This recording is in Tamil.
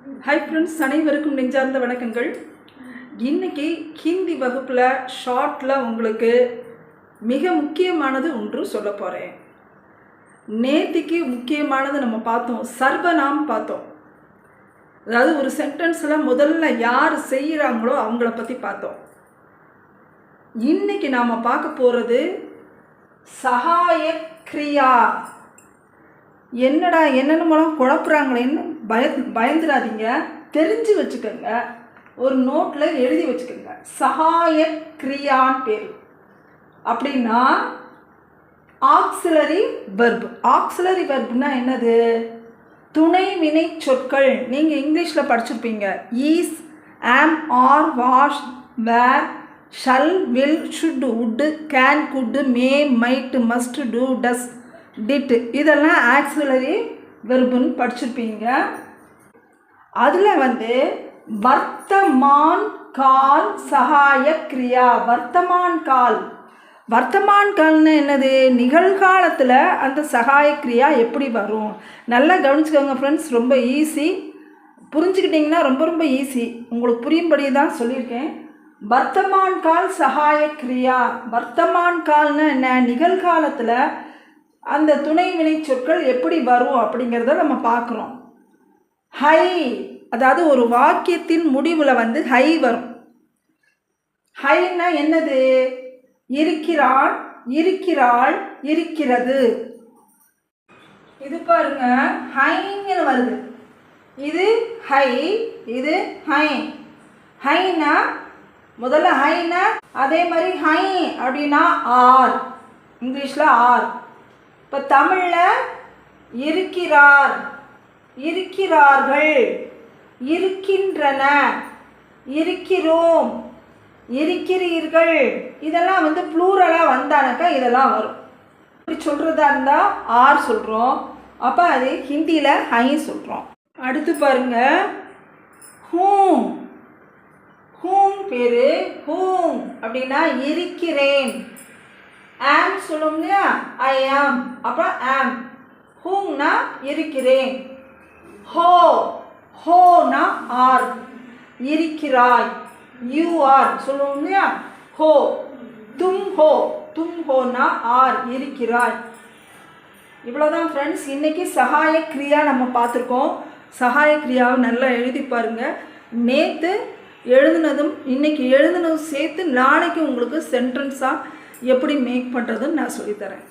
ஹை ஃப்ரெண்ட்ஸ், அனைவருக்கும் நெஞ்சார்ந்த வணக்கங்கள். இன்றைக்கி ஹிந்தி வகுப்பில் ஷார்ட்டில் உங்களுக்கு மிக முக்கியமானது ஒன்று சொல்ல போகிறேன். நேத்திக்கு முக்கியமானது நம்ம பார்த்தோம், சர்வநாம் பார்த்தோம். அதாவது ஒரு சென்டென்ஸில் முதல்ல யார் செய்கிறாங்களோ அவங்கள பற்றி பார்த்தோம். இன்றைக்கி நாம் பார்க்க போகிறது சகாயக் கிரியா. என்னடா என்னென்னமோலாம் குழப்புறாங்களேன்னு பயந்துடாதீங்க, தெரிஞ்சு வச்சுக்கோங்க. ஒரு நோட்டில் எழுதி வச்சுக்கோங்க. சகாயக் கிரியான்னு பேர். அப்படின்னா ஆக்சிலரி வெர்ப். ஆக்சிலரி வெர்ப்னா என்னது? துணை வினை சொற்கள். நீங்கள் இங்கிலீஷில் படிச்சிருப்பீங்க. Is, am, are, was, were, shall, will, should, would, can, could, may, might, must, do, does, did. இதெல்லாம் ஆக்சிலரி வெர்புன்னு படிச்சிருப்பீங்க. அதில் வர்த்தமான் கால் சகாயக் கிரியா. வர்த்தமான் கால். வர்த்தமான் கால்னு என்னது? நிகழ்காலத்தில் அந்த சகாயக் கிரியா எப்படி வரும்? நல்லா கவனிச்சுக்கோங்க ஃப்ரெண்ட்ஸ். ரொம்ப ஈஸி, புரிஞ்சுக்கிட்டிங்கன்னா ரொம்ப ரொம்ப ஈஸி. உங்களுக்கு புரியும்படி தான் சொல்லியிருக்கேன். வர்த்தமான் கால் சகாயக் கிரியா. வர்த்தமான் கால்னு என்ன? நிகழ்காலத்தில் அந்த துணை வினை சொற்கள் எப்படி வரும் அப்படிங்கிறத நம்ம பார்க்குறோம். ஹை, அதாவது ஒரு வாக்கியத்தின் முடிவில் ஹை வரும். ஹைன்னா என்னது? இருக்கிறான், இருக்கிறாள், இருக்கிறது. இது பாருங்க, ஹைன்னு வருது. இது ஹை, இது ஹை. ஹைனா முதல்ல ஹைனா, அதே மாதிரி ஹை அப்படின்னா ஆர். இங்கிலீஷில் ஆர். இப்போ தமிழில் இருக்கிறார், இருக்கிறார்கள், இருக்கின்றன, இருக்கிறோம், இருக்கிறீர்கள். இதெல்லாம் ப்ளூரலாக வந்தானாக்கா இதெல்லாம் வரும். இப்படி சொல்கிறதா இருந்தால் ஆர் சொல்கிறோம். அப்போ அது ஹிந்தியில் ஹை சொல்கிறோம். அடுத்து பாருங்க, ஹூம். ஹூம் பேர். ஹூம் அப்படின்னா இருக்கிறேன். ஆம் சொல்லும் இல்லையா? ஐ ஆம். அப்புறம் ஆம். ஹூம்னா இருக்கிறேன். ஹோ, ஹோனா ஆர். இருக்கிறாய், யூ ஆர் சொல்லுவோம் இல்லையா? ஹோ. தும் ஹோ, தும் ஹோனா ஆர், இருக்கிறாய். இவ்வளோதான் ஃப்ரெண்ட்ஸ். இன்றைக்கி சகாய கிரியா நம்ம பார்த்துருக்கோம். சகாய கிரியாவை நல்லா எழுதி பாருங்கள். நேற்று எழுதுனதும் இன்றைக்கி எழுதுனதும் சேர்த்து நாளைக்கு உங்களுக்கு சென்டென்ஸாக எப்படி மேக் பண்ணுறதுன்னு நான் சொல்லித்தரேன்.